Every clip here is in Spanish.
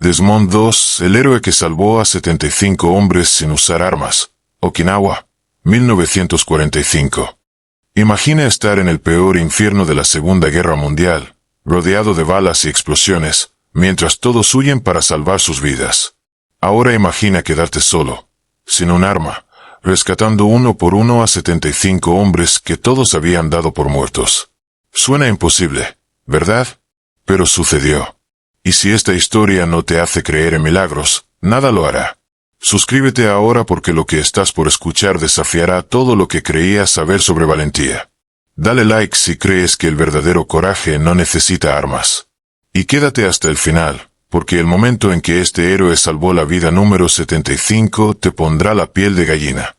Desmond II, el héroe que salvó a 75 hombres sin usar armas. Okinawa, 1945. Imagina estar en el peor infierno de la Segunda Guerra Mundial, rodeado de balas y explosiones, mientras todos huyen para salvar sus vidas. Ahora imagina quedarte solo, sin un arma, rescatando uno por uno a 75 hombres que todos habían dado por muertos. Suena imposible, ¿verdad? Pero sucedió. Y si esta historia no te hace creer en milagros, nada lo hará. Suscríbete ahora porque lo que estás por escuchar desafiará todo lo que creías saber sobre valentía. Dale like si crees que el verdadero coraje no necesita armas. Y quédate hasta el final, porque el momento en que este héroe salvó la vida número 75 te pondrá la piel de gallina.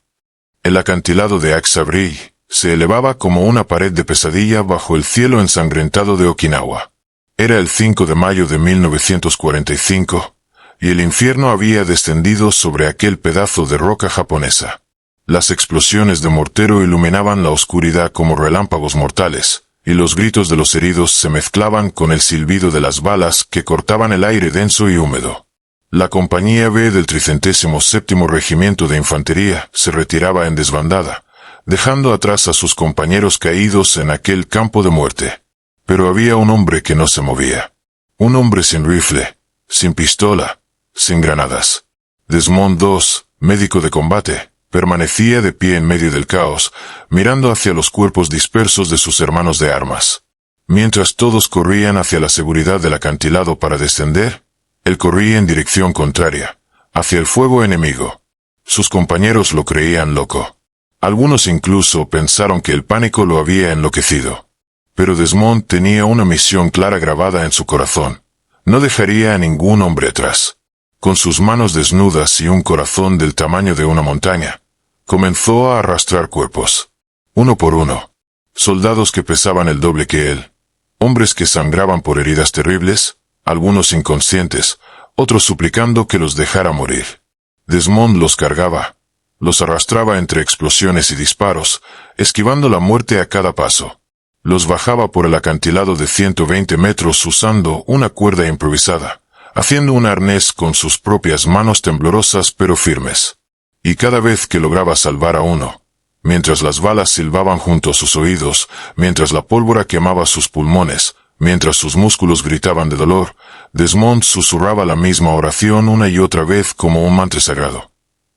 El acantilado de Aksabri se elevaba como una pared de pesadilla bajo el cielo ensangrentado de Okinawa. Era el 5 de mayo de 1945, y el infierno había descendido sobre aquel pedazo de roca japonesa. Las explosiones de mortero iluminaban la oscuridad como relámpagos mortales, y los gritos de los heridos se mezclaban con el silbido de las balas que cortaban el aire denso y húmedo. La compañía B del 37º Regimiento de Infantería se retiraba en desbandada, dejando atrás a sus compañeros caídos en aquel campo de muerte. Pero había un hombre que no se movía. Un hombre sin rifle, sin pistola, sin granadas. Desmond II, médico de combate, permanecía de pie en medio del caos, mirando hacia los cuerpos dispersos de sus hermanos de armas. Mientras todos corrían hacia la seguridad del acantilado para descender, él corría en dirección contraria, hacia el fuego enemigo. Sus compañeros lo creían loco. Algunos incluso pensaron que el pánico lo había enloquecido. Pero Desmond tenía una misión clara grabada en su corazón. No dejaría a ningún hombre atrás. Con sus manos desnudas y un corazón del tamaño de una montaña, comenzó a arrastrar cuerpos. Uno por uno. Soldados que pesaban el doble que él. Hombres que sangraban por heridas terribles, algunos inconscientes, otros suplicando que los dejara morir. Desmond los cargaba. Los arrastraba entre explosiones y disparos, esquivando la muerte a cada paso. Los bajaba por el acantilado de 120 metros usando una cuerda improvisada, haciendo un arnés con sus propias manos temblorosas pero firmes. Y cada vez que lograba salvar a uno, mientras las balas silbaban junto a sus oídos, mientras la pólvora quemaba sus pulmones, mientras sus músculos gritaban de dolor, Desmond susurraba la misma oración una y otra vez como un mantra sagrado.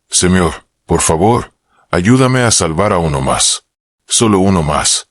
Señor, por favor, ayúdame a salvar a uno más. Solo uno más.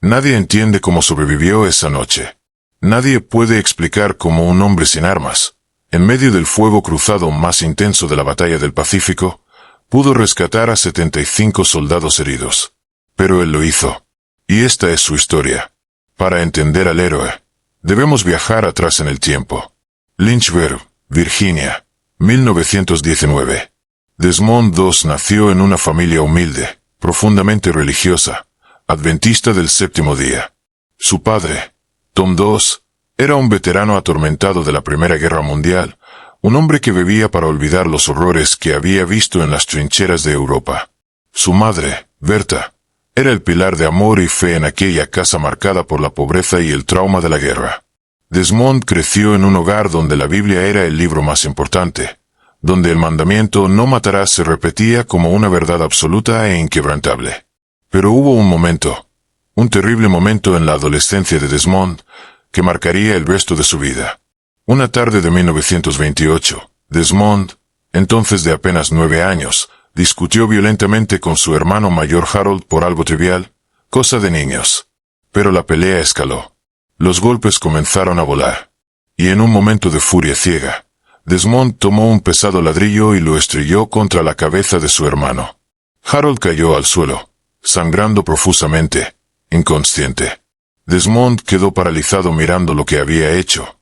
Nadie entiende cómo sobrevivió esa noche. Nadie puede explicar cómo un hombre sin armas, en medio del fuego cruzado más intenso de la batalla del Pacífico, pudo rescatar a 75 soldados heridos. Pero él lo hizo. Y esta es su historia. Para entender al héroe, debemos viajar atrás en el tiempo. Lynchburg, Virginia, 1919. Desmond II nació en una familia humilde, profundamente religiosa, adventista del séptimo día. Su padre, Tom II, era un veterano atormentado de la Primera Guerra Mundial, un hombre que bebía para olvidar los horrores que había visto en las trincheras de Europa. Su madre, Berta, era el pilar de amor y fe en aquella casa marcada por la pobreza y el trauma de la guerra. Desmond creció en un hogar donde la Biblia era el libro más importante, donde el mandamiento "no matarás" se repetía como una verdad absoluta e inquebrantable. Pero hubo un momento, un terrible momento en la adolescencia de Desmond, que marcaría el resto de su vida. Una tarde de 1928, Desmond, entonces de apenas 9 años, discutió violentamente con su hermano mayor Harold por algo trivial, cosa de niños. Pero la pelea escaló. Los golpes comenzaron a volar. Y en un momento de furia ciega, Desmond tomó un pesado ladrillo y lo estrelló contra la cabeza de su hermano. Harold cayó al suelo, sangrando profusamente, inconsciente. Desmond quedó paralizado mirando lo que había hecho,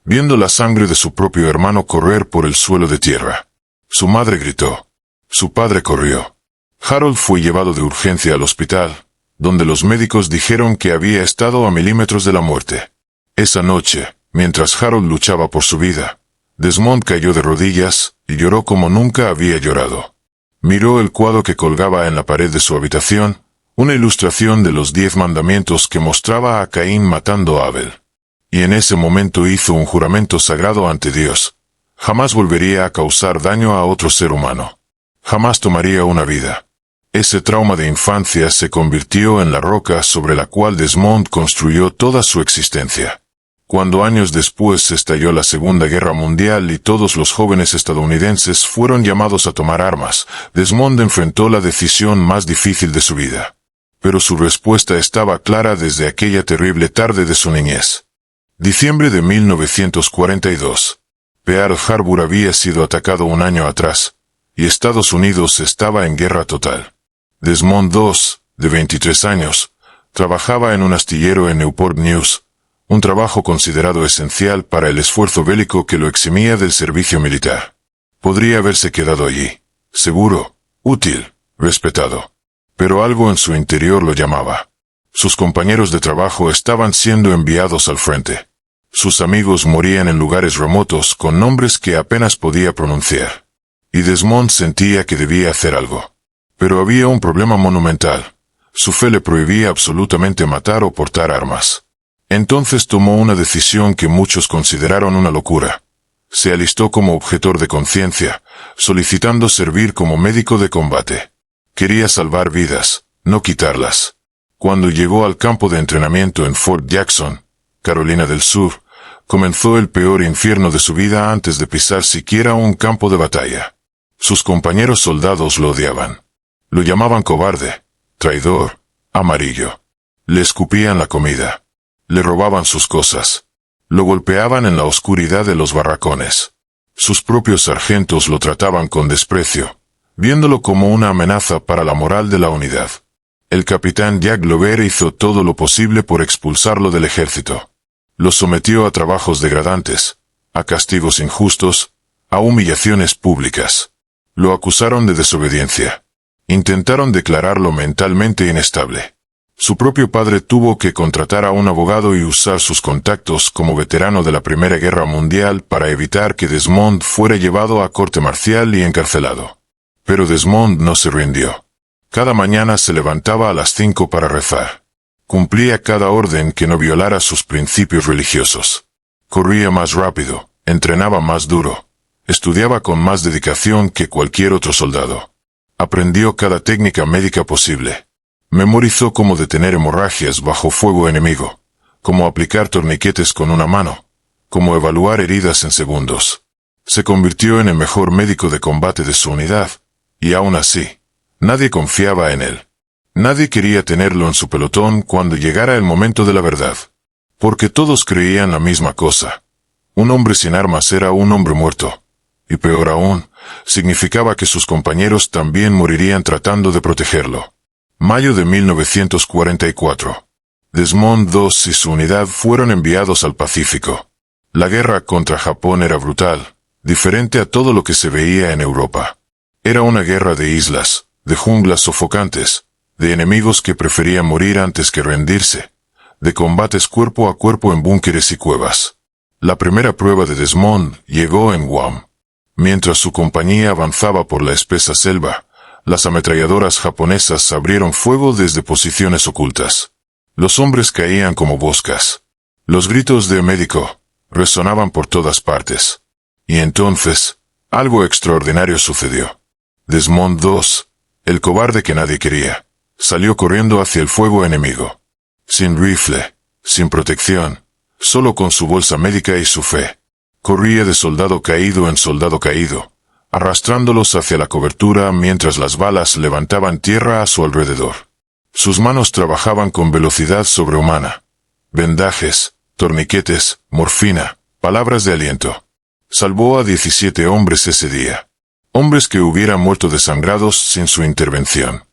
viendo la sangre de su propio hermano correr por el suelo de tierra. Su madre gritó. Su padre corrió. Harold fue llevado de urgencia al hospital, donde los médicos dijeron que había estado a milímetros de la muerte. Esa noche, mientras Harold luchaba por su vida, Desmond cayó de rodillas y lloró como nunca había llorado. Miró el cuadro que colgaba en la pared de su habitación, una ilustración de los 10 mandamientos que mostraba a Caín matando a Abel. Y en ese momento hizo un juramento sagrado ante Dios, Jamás volvería a causar daño a otro ser humano. Jamás tomaría una vida. Ese trauma de infancia se convirtió en la roca sobre la cual Desmond construyó toda su existencia. Cuando años después estalló la Segunda Guerra Mundial y todos los jóvenes estadounidenses fueron llamados a tomar armas, Desmond enfrentó la decisión más difícil de su vida. Pero su respuesta estaba clara desde aquella terrible tarde de su niñez. Diciembre de 1942. Pearl Harbor había sido atacado un año atrás, y Estados Unidos estaba en guerra total. Desmond II, de 23 años, trabajaba en un astillero en Newport News, un trabajo considerado esencial para el esfuerzo bélico que lo eximía del servicio militar. Podría haberse quedado allí, seguro, útil, respetado. Pero algo en su interior lo llamaba. Sus compañeros de trabajo estaban siendo enviados al frente. Sus amigos morían en lugares remotos con nombres que apenas podía pronunciar. Y Desmond sentía que debía hacer algo. Pero había un problema monumental. Su fe le prohibía absolutamente matar o portar armas. Entonces tomó una decisión que muchos consideraron una locura. Se alistó como objetor de conciencia, solicitando servir como médico de combate. Quería salvar vidas, no quitarlas. Cuando llegó al campo de entrenamiento en Fort Jackson, Carolina del Sur, comenzó el peor infierno de su vida antes de pisar siquiera un campo de batalla. Sus compañeros soldados lo odiaban. Lo llamaban cobarde, traidor, amarillo. Le escupían la comida. Le robaban sus cosas. Lo golpeaban en la oscuridad de los barracones. Sus propios sargentos lo trataban con desprecio, viéndolo como una amenaza para la moral de la unidad. El capitán Jack Glover hizo todo lo posible por expulsarlo del ejército. Lo sometió a trabajos degradantes, a castigos injustos, a humillaciones públicas. Lo acusaron de desobediencia. Intentaron declararlo mentalmente inestable. Su propio padre tuvo que contratar a un abogado y usar sus contactos como veterano de la Primera Guerra Mundial para evitar que Desmond fuera llevado a corte marcial y encarcelado. Pero Desmond no se rindió. Cada mañana se levantaba a las 5 para rezar. Cumplía cada orden que no violara sus principios religiosos. Corría más rápido, entrenaba más duro, estudiaba con más dedicación que cualquier otro soldado. Aprendió cada técnica médica posible. Memorizó cómo detener hemorragias bajo fuego enemigo, cómo aplicar torniquetes con una mano, cómo evaluar heridas en segundos. Se convirtió en el mejor médico de combate de su unidad, y aún así, nadie confiaba en él. Nadie quería tenerlo en su pelotón cuando llegara el momento de la verdad. Porque todos creían la misma cosa. Un hombre sin armas era un hombre muerto. Y peor aún, significaba que sus compañeros también morirían tratando de protegerlo. Mayo de 1944. Desmond II y su unidad fueron enviados al Pacífico. La guerra contra Japón era brutal, diferente a todo lo que se veía en Europa. Era una guerra de islas, de junglas sofocantes, de enemigos que preferían morir antes que rendirse, de combates cuerpo a cuerpo en búnkeres y cuevas. La primera prueba de Desmond llegó en Guam. Mientras su compañía avanzaba por la espesa selva, las ametralladoras japonesas abrieron fuego desde posiciones ocultas. Los hombres caían como moscas. Los gritos de médico resonaban por todas partes. Y entonces, algo extraordinario sucedió. Desmond II, el cobarde que nadie quería, salió corriendo hacia el fuego enemigo. Sin rifle, sin protección, solo con su bolsa médica y su fe. Corría de soldado caído en soldado caído, arrastrándolos hacia la cobertura mientras las balas levantaban tierra a su alrededor. Sus manos trabajaban con velocidad sobrehumana. Vendajes, torniquetes, morfina, palabras de aliento. Salvó a 17 hombres ese día. Hombres que hubieran muerto desangrados sin su intervención.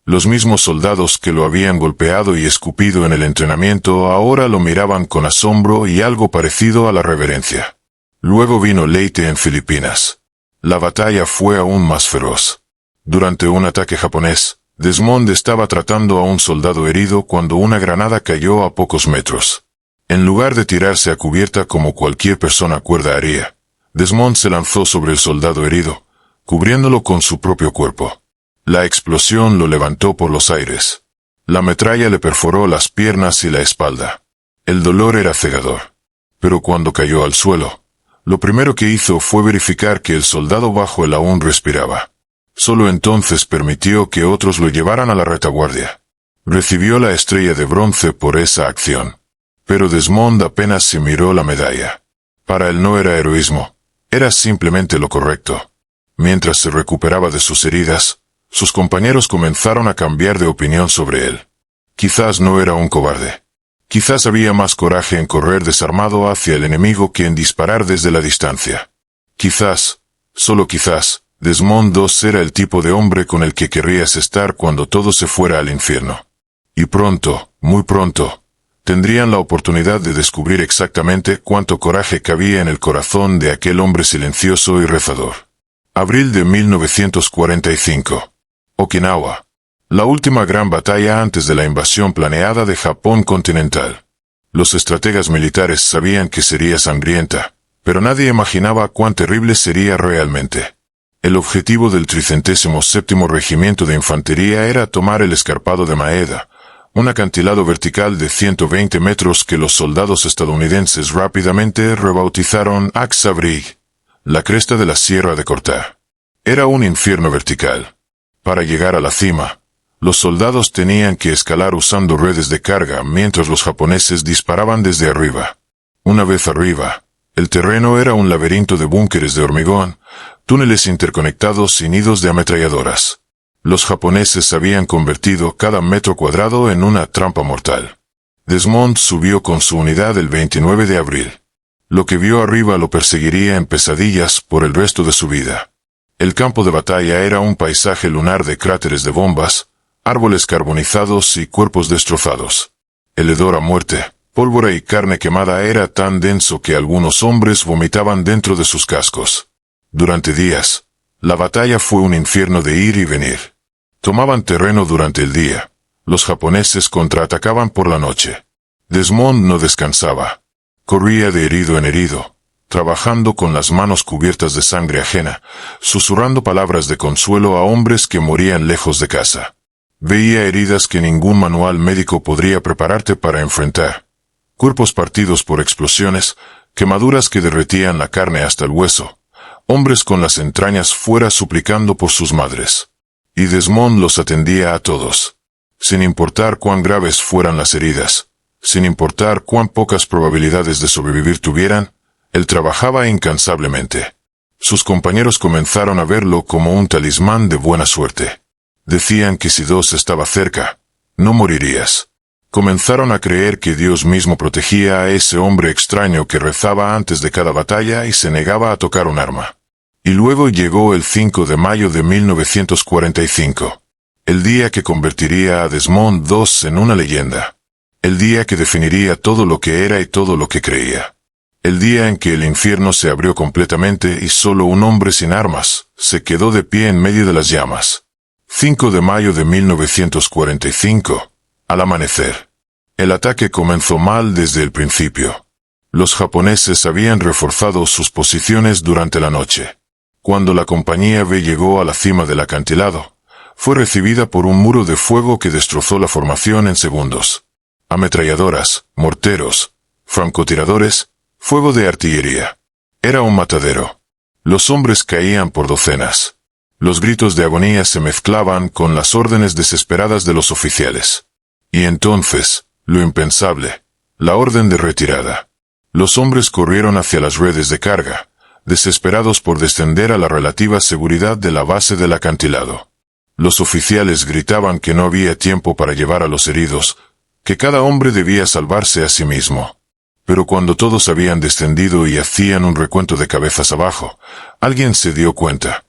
Los mismos soldados que lo habían golpeado y escupido en el entrenamiento ahora lo miraban con asombro y algo parecido a la reverencia. Luego vino Leyte en Filipinas. La batalla fue aún más feroz. Durante un ataque japonés, Desmond estaba tratando a un soldado herido cuando una granada cayó a pocos metros. En lugar de tirarse a cubierta como cualquier persona cuerda haría, Desmond se lanzó sobre el soldado herido, cubriéndolo con su propio cuerpo. La explosión lo levantó por los aires. La metralla le perforó las piernas y la espalda. El dolor era cegador. Pero cuando cayó al suelo, Lo primero que hizo fue verificar que el soldado bajo él aún respiraba. Solo entonces permitió que otros lo llevaran a la retaguardia. Recibió la estrella de bronce por esa acción. Pero Desmond apenas se miró la medalla. Para él no era heroísmo, era simplemente lo correcto. Mientras se recuperaba de sus heridas, sus compañeros comenzaron a cambiar de opinión sobre él. Quizás no era un cobarde. Quizás había más coraje en correr desarmado hacia el enemigo que en disparar desde la distancia. Quizás, solo quizás, Desmond II era el tipo de hombre con el que querrías estar cuando todo se fuera al infierno. Y pronto, muy pronto, tendrían la oportunidad de descubrir exactamente cuánto coraje cabía en el corazón de aquel hombre silencioso y rezador. Abril de 1945. Okinawa. La última gran batalla antes de la invasión planeada de Japón continental. Los estrategas militares sabían que sería sangrienta, pero nadie imaginaba cuán terrible sería realmente. El objetivo del 37º Regimiento de Infantería era tomar el escarpado de Maeda, un acantilado vertical de 120 metros que los soldados estadounidenses rápidamente rebautizaron Axa Brig, la cresta de la Sierra de Cortá. Era un infierno vertical. Para llegar a la cima, los soldados tenían que escalar usando redes de carga mientras los japoneses disparaban desde arriba. Una vez arriba, el terreno era un laberinto de búnkeres de hormigón, túneles interconectados y nidos de ametralladoras. Los japoneses habían convertido cada metro cuadrado en una trampa mortal. Desmond subió con su unidad el 29 de abril. Lo que vio arriba lo perseguiría en pesadillas por el resto de su vida. El campo de batalla era un paisaje lunar de cráteres de bombas, árboles carbonizados y cuerpos destrozados. El hedor a muerte, pólvora y carne quemada era tan denso que algunos hombres vomitaban dentro de sus cascos. Durante días, la batalla fue un infierno de ir y venir. Tomaban terreno durante el día. Los japoneses contraatacaban por la noche. Desmond no descansaba. Corría de herido en herido, trabajando con las manos cubiertas de sangre ajena, susurrando palabras de consuelo a hombres que morían lejos de casa. Veía heridas que ningún manual médico podría prepararte para enfrentar. Cuerpos partidos por explosiones, quemaduras que derretían la carne hasta el hueso, hombres con las entrañas fuera suplicando por sus madres. Y Desmond los atendía a todos. Sin importar cuán graves fueran las heridas, sin importar cuán pocas probabilidades de sobrevivir tuvieran, él trabajaba incansablemente. Sus compañeros comenzaron a verlo como un talismán de buena suerte. Decían que si Dios estaba cerca, no morirías. Comenzaron a creer que Dios mismo protegía a ese hombre extraño que rezaba antes de cada batalla y se negaba a tocar un arma. Y luego llegó el 5 de mayo de 1945. El día que convertiría a Desmond II en una leyenda. El día que definiría todo lo que era y todo lo que creía. El día en que el infierno se abrió completamente y solo un hombre sin armas se quedó de pie en medio de las llamas. 5 de mayo de 1945. Al amanecer. El ataque comenzó mal desde el principio. Los japoneses habían reforzado sus posiciones durante la noche. Cuando la compañía B llegó a la cima del acantilado, fue recibida por un muro de fuego que destrozó la formación en segundos. Ametralladoras, morteros, francotiradores, fuego de artillería. Era un matadero. Los hombres caían por docenas. Los gritos de agonía se mezclaban con las órdenes desesperadas de los oficiales. Y entonces, lo impensable, la orden de retirada. Los hombres corrieron hacia las redes de carga, desesperados por descender a la relativa seguridad de la base del acantilado. Los oficiales gritaban que no había tiempo para llevar a los heridos, que cada hombre debía salvarse a sí mismo. Pero cuando todos habían descendido y hacían un recuento de cabezas abajo, alguien se dio cuenta.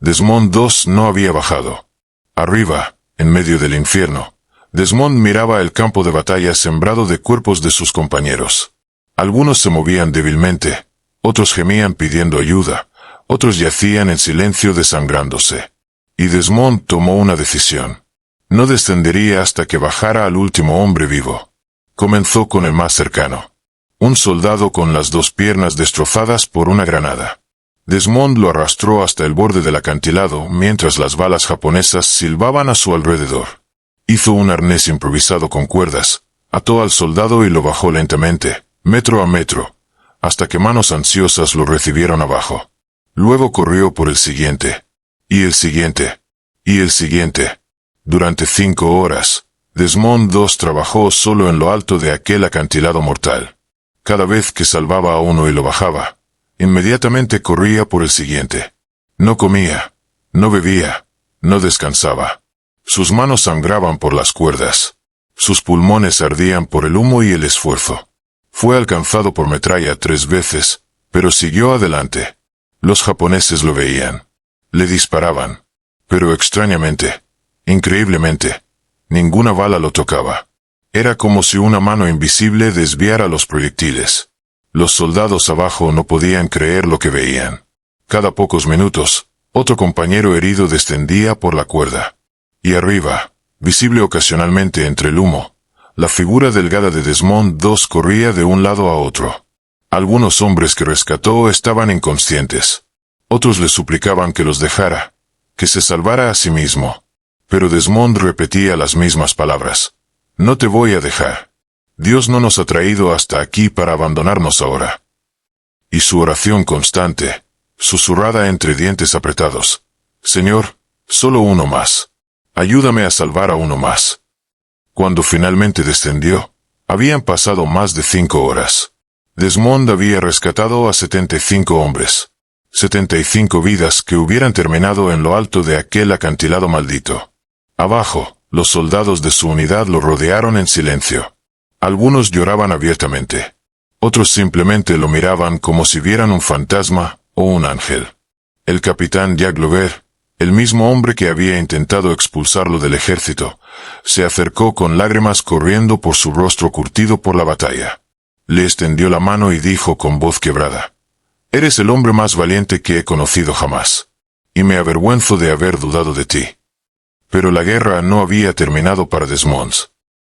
Desmond II no había bajado. Arriba, en medio del infierno, Desmond miraba el campo de batalla sembrado de cuerpos de sus compañeros. Algunos se movían débilmente, otros gemían pidiendo ayuda, otros yacían en silencio desangrándose. Y Desmond tomó una decisión. No descendería hasta que bajara al último hombre vivo. Comenzó con el más cercano. Un soldado con las dos piernas destrozadas por una granada. Desmond lo arrastró hasta el borde del acantilado mientras las balas japonesas silbaban a su alrededor. Hizo un arnés improvisado con cuerdas, ató al soldado y lo bajó lentamente, metro a metro, hasta que manos ansiosas lo recibieron abajo. Luego corrió por el siguiente, y el siguiente, y el siguiente. Durante 5 horas, Desmond II trabajó solo en lo alto de aquel acantilado mortal. Cada vez que salvaba a uno y lo bajaba, inmediatamente corría por el siguiente. No comía, no bebía, no descansaba. Sus manos sangraban por las cuerdas. Sus pulmones ardían por el humo y el esfuerzo. Fue alcanzado por metralla 3 veces, pero siguió adelante. Los japoneses lo veían. Le disparaban. Pero extrañamente, increíblemente, ninguna bala lo tocaba. Era como si una mano invisible desviara los proyectiles. Los soldados abajo no podían creer lo que veían. Cada pocos minutos, otro compañero herido descendía por la cuerda. Y arriba, visible ocasionalmente entre el humo, la figura delgada de Desmond II corría de un lado a otro. Algunos hombres que rescató estaban inconscientes. Otros le suplicaban que los dejara, que se salvara a sí mismo. Pero Desmond repetía las mismas palabras. No te voy a dejar. Dios no nos ha traído hasta aquí para abandonarnos ahora. Y su oración constante, susurrada entre dientes apretados. Señor, solo uno más. Ayúdame a salvar a uno más. Cuando finalmente descendió, habían pasado más de 5 horas. Desmond había rescatado a 75 hombres. 75 vidas que hubieran terminado en lo alto de aquel acantilado maldito. Abajo, los soldados de su unidad lo rodearon en silencio. Algunos lloraban abiertamente. Otros simplemente lo miraban como si vieran un fantasma o un ángel. El capitán Jack Glover, el mismo hombre que había intentado expulsarlo del ejército, se acercó con lágrimas corriendo por su rostro curtido por la batalla. Le extendió la mano y dijo con voz quebrada: «Eres el hombre más valiente que he conocido jamás, y me avergüenzo de haber dudado de ti». Pero la guerra no había terminado para Desmond.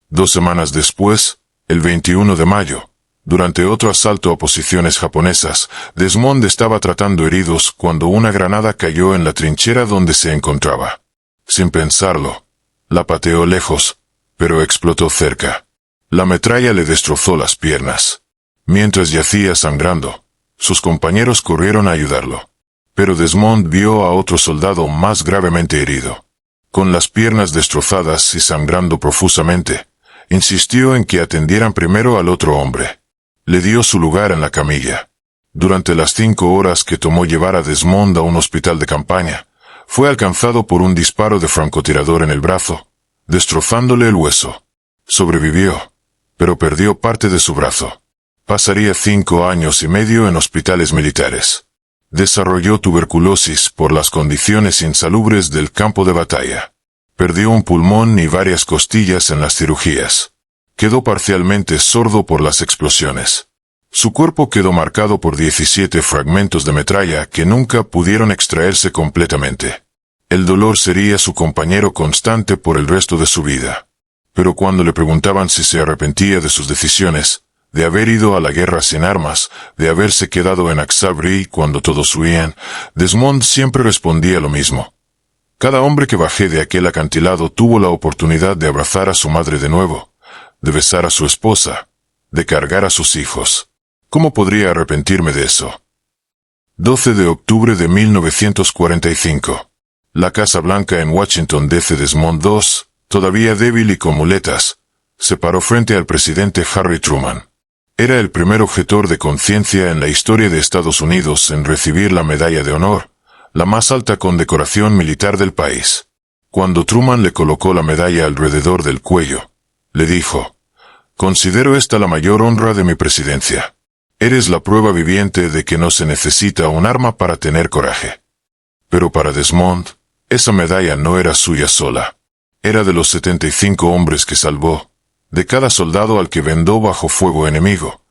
2 semanas después, el 21 de mayo, durante otro asalto a posiciones japonesas, Desmond estaba tratando heridos cuando una granada cayó en la trinchera donde se encontraba. Sin pensarlo, la pateó lejos, pero explotó cerca. La metralla le destrozó las piernas. Mientras yacía sangrando, sus compañeros corrieron a ayudarlo. Pero Desmond vio a otro soldado más gravemente herido. Con las piernas destrozadas y sangrando profusamente, insistió en que atendieran primero al otro hombre. Le dio su lugar en la camilla. Durante las 5 horas que tomó llevar a Desmond a un hospital de campaña, fue alcanzado por un disparo de francotirador en el brazo, destrozándole el hueso. Sobrevivió, pero perdió parte de su brazo. Pasaría 5 años y medio en hospitales militares. Desarrolló tuberculosis por las condiciones insalubres del campo de batalla. Perdió un pulmón y varias costillas en las cirugías. Quedó parcialmente sordo por las explosiones. Su cuerpo quedó marcado por 17 fragmentos de metralla que nunca pudieron extraerse completamente. El dolor sería su compañero constante por el resto de su vida. Pero cuando le preguntaban si se arrepentía de sus decisiones, de haber ido a la guerra sin armas, de haberse quedado en Axabri cuando todos huían, Desmond siempre respondía lo mismo. Cada hombre que bajé de aquel acantilado tuvo la oportunidad de abrazar a su madre de nuevo, de besar a su esposa, de cargar a sus hijos. ¿Cómo podría arrepentirme de eso? 12 de octubre de 1945. La Casa Blanca en Washington D.C. Desmond II, todavía débil y con muletas, se paró frente al presidente Harry Truman. Era el primer objetor de conciencia en la historia de Estados Unidos en recibir la Medalla de Honor, la más alta condecoración militar del país. Cuando Truman le colocó la medalla alrededor del cuello, le dijo: «Considero esta la mayor honra de mi presidencia. Eres la prueba viviente de que no se necesita un arma para tener coraje». Pero para Desmond, esa medalla no era suya sola. Era de los 75 hombres que salvó, de cada soldado al que vendó bajo fuego enemigo,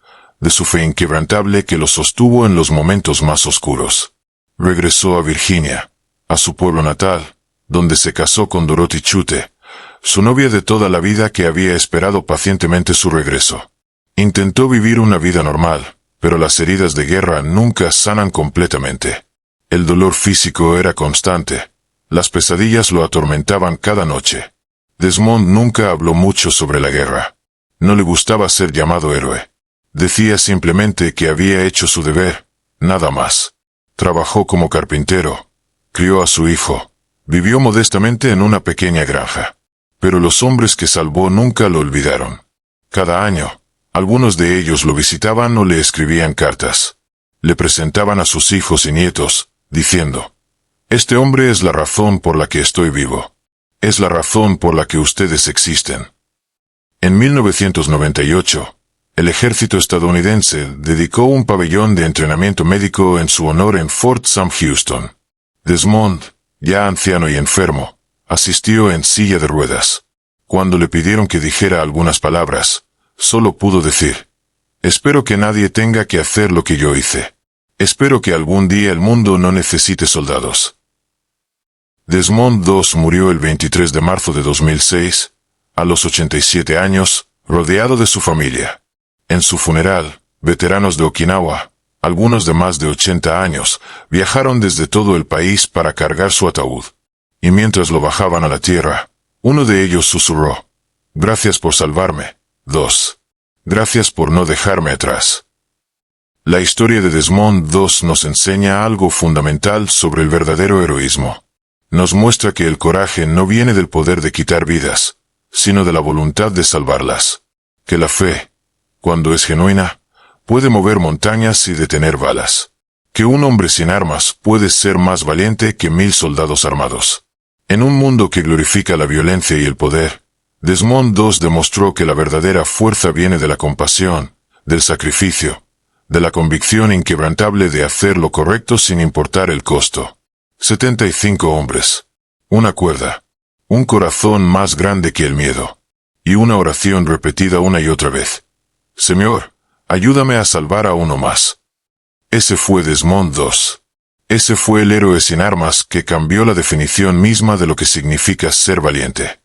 de su fe inquebrantable que lo sostuvo en los momentos más oscuros. Regresó a Virginia, a su pueblo natal, donde se casó con Dorothy Chute, su novia de toda la vida que había esperado pacientemente su regreso. Intentó vivir una vida normal, pero las heridas de guerra nunca sanan completamente. El dolor físico era constante. Las pesadillas lo atormentaban cada noche. Desmond nunca habló mucho sobre la guerra. No le gustaba ser llamado héroe. Decía simplemente que había hecho su deber, nada más. Trabajó como carpintero, crió a su hijo, vivió modestamente en una pequeña granja. Pero los hombres que salvó nunca lo olvidaron. Cada año, algunos de ellos lo visitaban o le escribían cartas. Le presentaban a sus hijos y nietos, diciendo: «Este hombre es la razón por la que estoy vivo. Es la razón por la que ustedes existen». En 1998, el ejército estadounidense dedicó un pabellón de entrenamiento médico en su honor en Fort Sam Houston. Desmond, ya anciano y enfermo, asistió en silla de ruedas. Cuando le pidieron que dijera algunas palabras, solo pudo decir: «Espero que nadie tenga que hacer lo que yo hice. Espero que algún día el mundo no necesite soldados». Desmond II murió el 23 de marzo de 2006, a los 87 años, rodeado de su familia. En su funeral, veteranos de Okinawa, algunos de más de 80 años, viajaron desde todo el país para cargar su ataúd. Y mientras lo bajaban a la tierra, uno de ellos susurró: «Gracias por salvarme, dos. Gracias por no dejarme atrás». La historia de Desmond II nos enseña algo fundamental sobre el verdadero heroísmo. Nos muestra que el coraje no viene del poder de quitar vidas, sino de la voluntad de salvarlas. Que la fe, cuando es genuina, puede mover montañas y detener balas. Que un hombre sin armas puede ser más valiente que 1000 soldados armados. En un mundo que glorifica la violencia y el poder, Desmond II demostró que la verdadera fuerza viene de la compasión, del sacrificio, de la convicción inquebrantable de hacer lo correcto sin importar el costo. 75 hombres, una cuerda, un corazón más grande que el miedo, y una oración repetida una y otra vez: «Señor, ayúdame a salvar a uno más». Ese fue Desmond II. Ese fue el héroe sin armas que cambió la definición misma de lo que significa ser valiente.